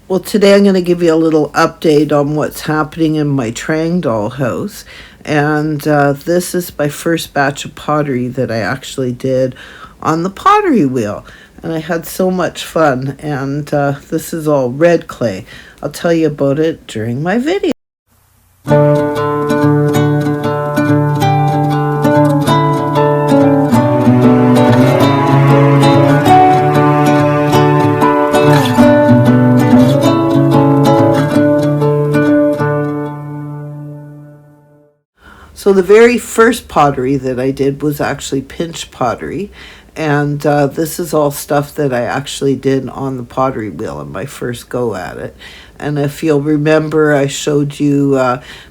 Well, today I'm going to give you a little update on what's happening in my Triang Dollhouse. And this is my first batch of pottery that I actually did on the pottery wheel. And I had so much fun. And this is all red clay. I'll tell you about it during my video. So the very first pottery that I did was actually pinch pottery. And this is all stuff that I actually did on the pottery wheel in my first go at it. And if you'll remember, I showed you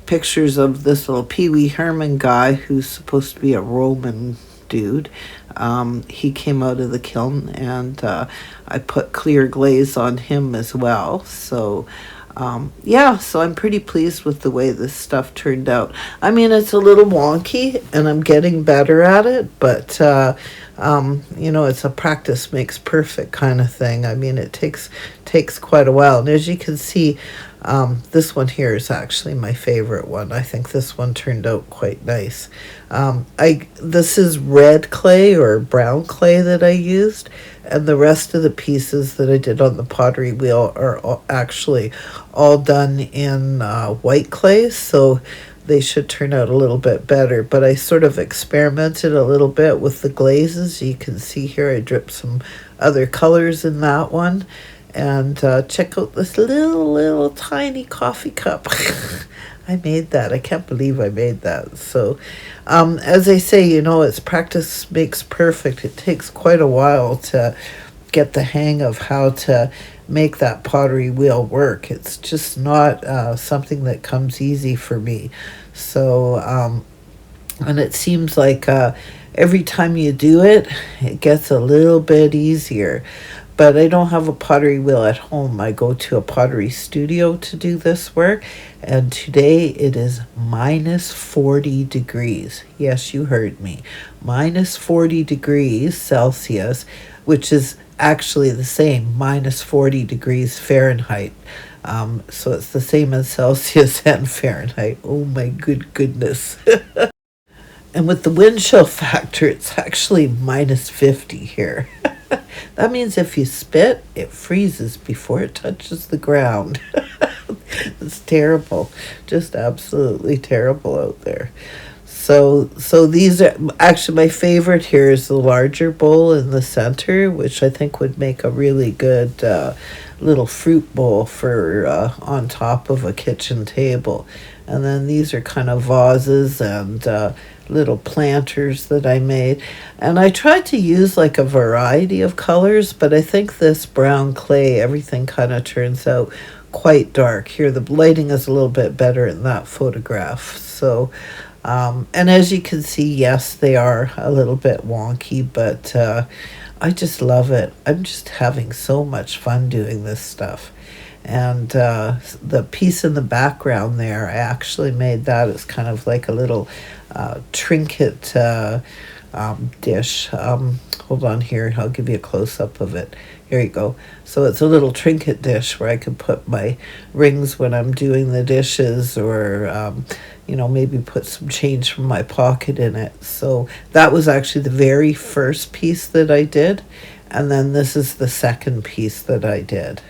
pictures of this little Pee Wee Herman guy who's supposed to be a Roman dude. He came out of the kiln, and I put clear glaze on him as well. So yeah, so I'm pretty pleased with the way this stuff turned out. I mean, it's a little wonky and I'm getting better at it, but it's a practice makes perfect kind of thing. I mean, it takes quite a while. And as you can see, this one here is actually my favorite one. I think this one turned out quite nice. This is red clay or brown clay that I used, and the rest of the pieces that I did on the pottery wheel are actually all done in white clay, so they should turn out a little bit better. But I sort of experimented a little bit with the glazes. You can see here I dripped some other colors in that one. And check out this little tiny coffee cup. I made that. I can't believe I made that. So, as I say, it's practice makes perfect. It takes quite a while to get the hang of how to make that pottery wheel work. It's just not something that comes easy for me. So, and it seems like every time you do it, it gets a little bit easier. But I don't have a pottery wheel at home. I go to a pottery studio to do this work. And today it is minus 40 degrees. Yes, you heard me. Minus 40 degrees Celsius, which is actually the same, minus 40 degrees Fahrenheit. So it's the same as Celsius and Fahrenheit. Oh my goodness. And with the wind chill factor, it's actually minus 50 here. That means if you spit, it freezes before it touches the ground. It's terrible. Just absolutely terrible out there. So these are actually my favorite here is the larger bowl in the center, which I think would make a really good little fruit bowl for on top of a kitchen table. And then these are kind of vases and little planters that I made. And I tried to use like a variety of colors, but I think this brown clay, everything kind of turns out quite dark. Here, the lighting is a little bit better in that photograph. So, and as you can see, yes, they are a little bit wonky, but I just love it. I'm just having so much fun doing this stuff. And the piece in the background there, I actually made that as kind of like a little trinket dish. Hold on here, I'll give you a close-up of it. Here you go. So it's a little trinket dish where I can put my rings when I'm doing the dishes, or maybe put some change from my pocket in it. So that was actually the very first piece that I did, and then this is the second piece that I did.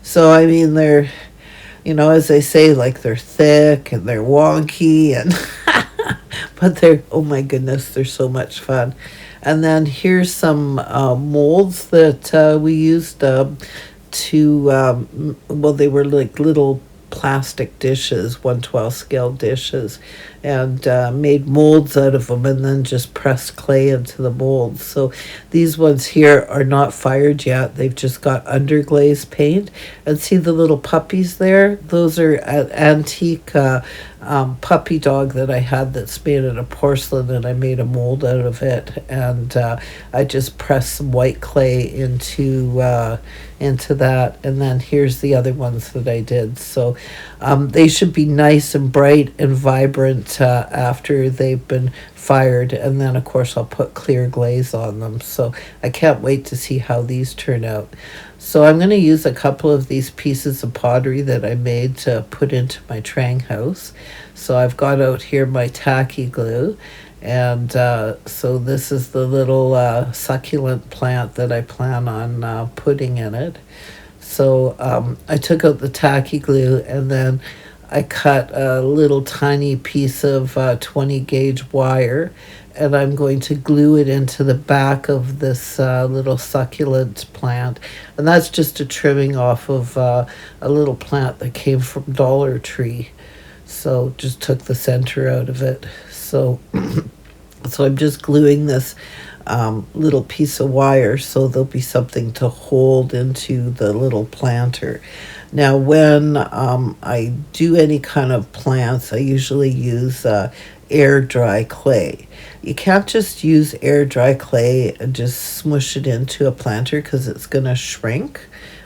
So I mean, they're, as I say, like they're thick and they're wonky, and but they're, oh my goodness, they're so much fun. And then here's some molds that we used to, they were like little plastic dishes, 1/12 scale dishes, and made molds out of them, and then just pressed clay into the molds. So these ones here are not fired yet. They've just got underglaze paint. And see the little puppies there? Those are an antique puppy dog that I had that's made out of porcelain, and I made a mold out of it, and I just pressed some white clay into that. And then here's the other ones that I did. So they should be nice and bright and vibrant it after they've been fired, and then of course I'll put clear glaze on them. So I can't wait to see how these turn out. So I'm going to use a couple of these pieces of pottery that I made to put into my Triang house. So I've got out here my tacky glue, and so this is the little succulent plant that I plan on putting in it. So I took out the tacky glue, and then I cut a little tiny piece of 20 gauge wire, and I'm going to glue it into the back of this little succulent plant. And that's just a trimming off of a little plant that came from Dollar Tree. So just took the center out of it. So so I'm just gluing this little piece of wire so there'll be something to hold into the little planter. Now, when I do any kind of plants, I usually use air dry clay. You can't just use air dry clay and just smush it into a planter because it's going to shrink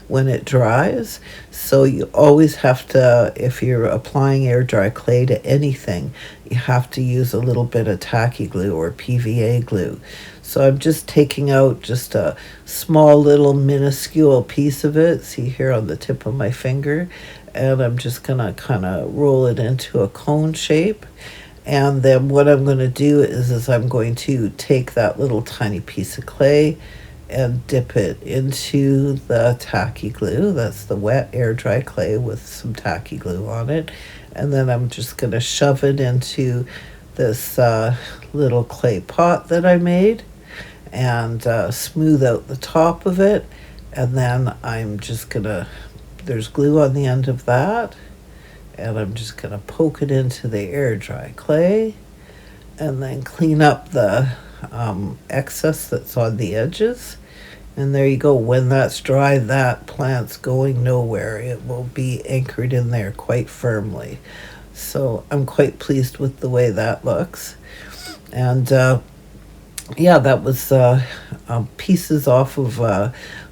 when it dries. So you always have to, if you're applying air dry clay to anything, you have to use a little bit of tacky glue or PVA glue. So I'm just taking out just a small little minuscule piece of it, see here on the tip of my finger, and I'm just gonna kind of roll it into a cone shape. And then what I'm going to do is I'm going to take that little tiny piece of clay and dip it into the tacky glue. That's the wet air dry clay with some tacky glue on it. And then I'm just going to shove it into this little clay pot that I made and smooth out the top of it. And then I'm just going to, there's glue on the end of that. And I'm just going to poke it into the air dry clay and then clean up the excess that's on the edges. And there you go. When that's dry, that plant's going nowhere. It will be anchored in there quite firmly. So I'm quite pleased with the way that looks. And yeah, that was pieces off of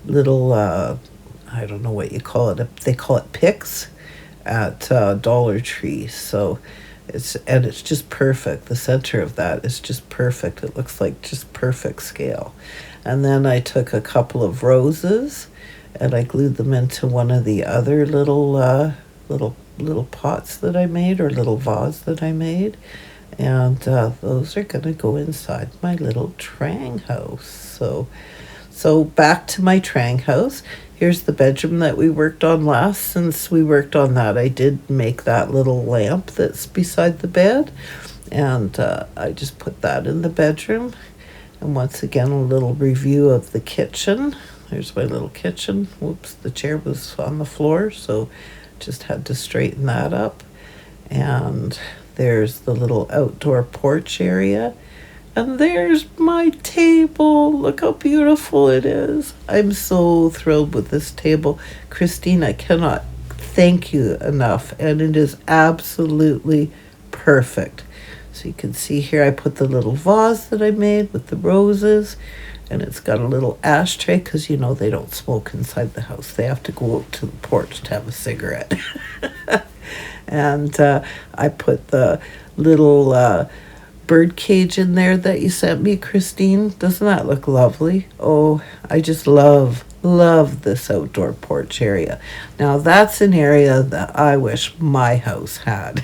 little, I don't know what you call it. They call it picks at Dollar Tree. So it's just perfect. The center of that is just perfect. It looks like just perfect scale. And then I took a couple of roses and I glued them into one of the other little pots that I made, or little vase that I made. And those are going to go inside my little Triang house. So back to my Triang house. Here's the bedroom that we worked on last. Since we worked on that, I did make that little lamp that's beside the bed. And I just put that in the bedroom. And once again, a little review of the kitchen. There's my little kitchen. Whoops, the chair was on the floor, so just had to straighten that up. And there's the little outdoor porch area. And there's my table. Look how beautiful it is. I'm so thrilled with this table. Christine, I cannot thank you enough. And it is absolutely perfect. So you can see here I put the little vase that I made with the roses. And it's got a little ashtray because, you know, they don't smoke inside the house. They have to go out to the porch to have a cigarette. And I put the little bird cage in there that you sent me, Christine. Doesn't that look lovely? Oh, I just love this outdoor porch area. Now that's an area that I wish my house had.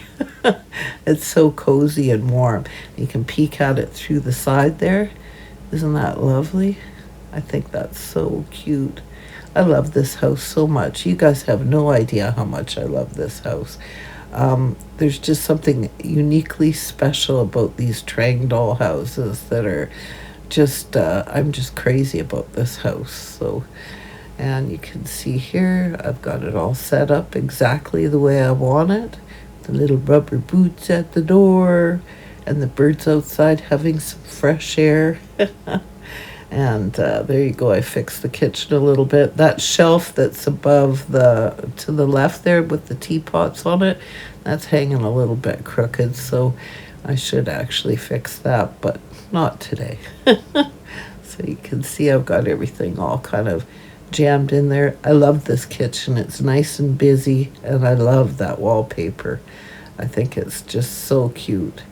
It's so cozy and warm. You can peek at it through the side there. Isn't that lovely? I think that's so cute. I love this house so much. You guys have no idea how much I love this house. There's just something uniquely special about these Triang Dollhouses that are just, I'm just crazy about this house. So, and you can see here, I've got it all set up exactly the way I want it. The little rubber boots at the door, and the birds outside having some fresh air. And there you go. I fixed the kitchen a little bit. That shelf that's above to the left there with the teapots on it, that's hanging a little bit crooked. So I should actually fix that, but not today. So you can see I've got everything all kind of jammed in there. I love this kitchen. It's nice and busy, and I love that wallpaper. I think it's just so cute.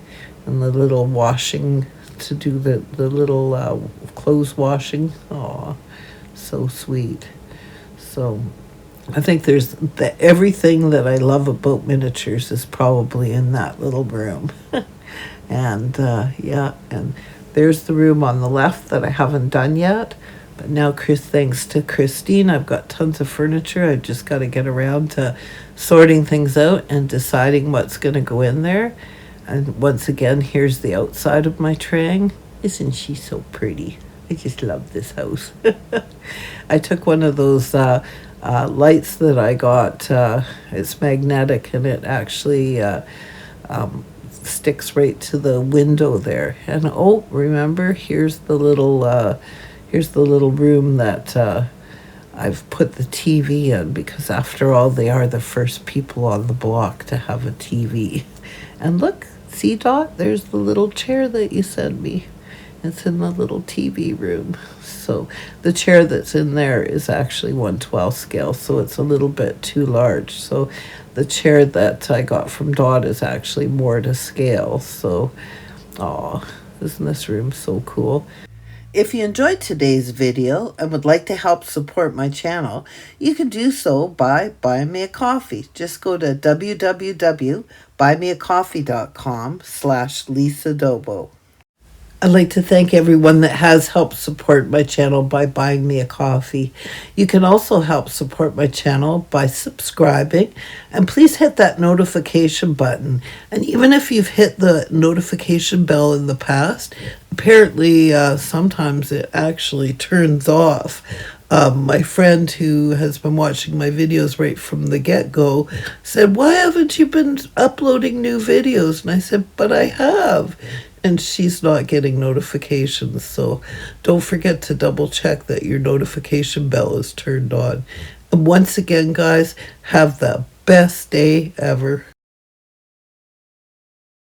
And the little washing to do the little clothes washing. Aw, so sweet. So I think there's everything that I love about miniatures is probably in that little room. And yeah, and there's the room on the left that I haven't done yet. But now, thanks to Christine, I've got tons of furniture. I've just got to get around to sorting things out and deciding what's going to go in there. And once again, here's the outside of my Triang. Isn't she so pretty? I just love this house. I took one of those lights that I got. It's magnetic, and it actually sticks right to the window there. And oh, remember, here's the little room that I've put the TV in, because after all, they are the first people on the block to have a TV. And look, see, Dot, there's the little chair that you sent me. It's in the little TV room. So the chair that's in there is actually 1/12 scale, so it's a little bit too large. So the chair that I got from Dot is actually more to scale. So, aw, isn't this room so cool? If you enjoyed today's video and would like to help support my channel, you can do so by buying me a coffee. Just go to www.buymeacoffee.com/Lisa Dobo. I'd like to thank everyone that has helped support my channel by buying me a coffee. You can also help support my channel by subscribing, and please hit that notification button. And even if you've hit the notification bell in the past, apparently sometimes it actually turns off. My friend who has been watching my videos right from the get-go said, "Why haven't you been uploading new videos?" And I said, "But I have." And she's not getting notifications, so don't forget to double check that your notification bell is turned on. And once again, guys, have the best day ever.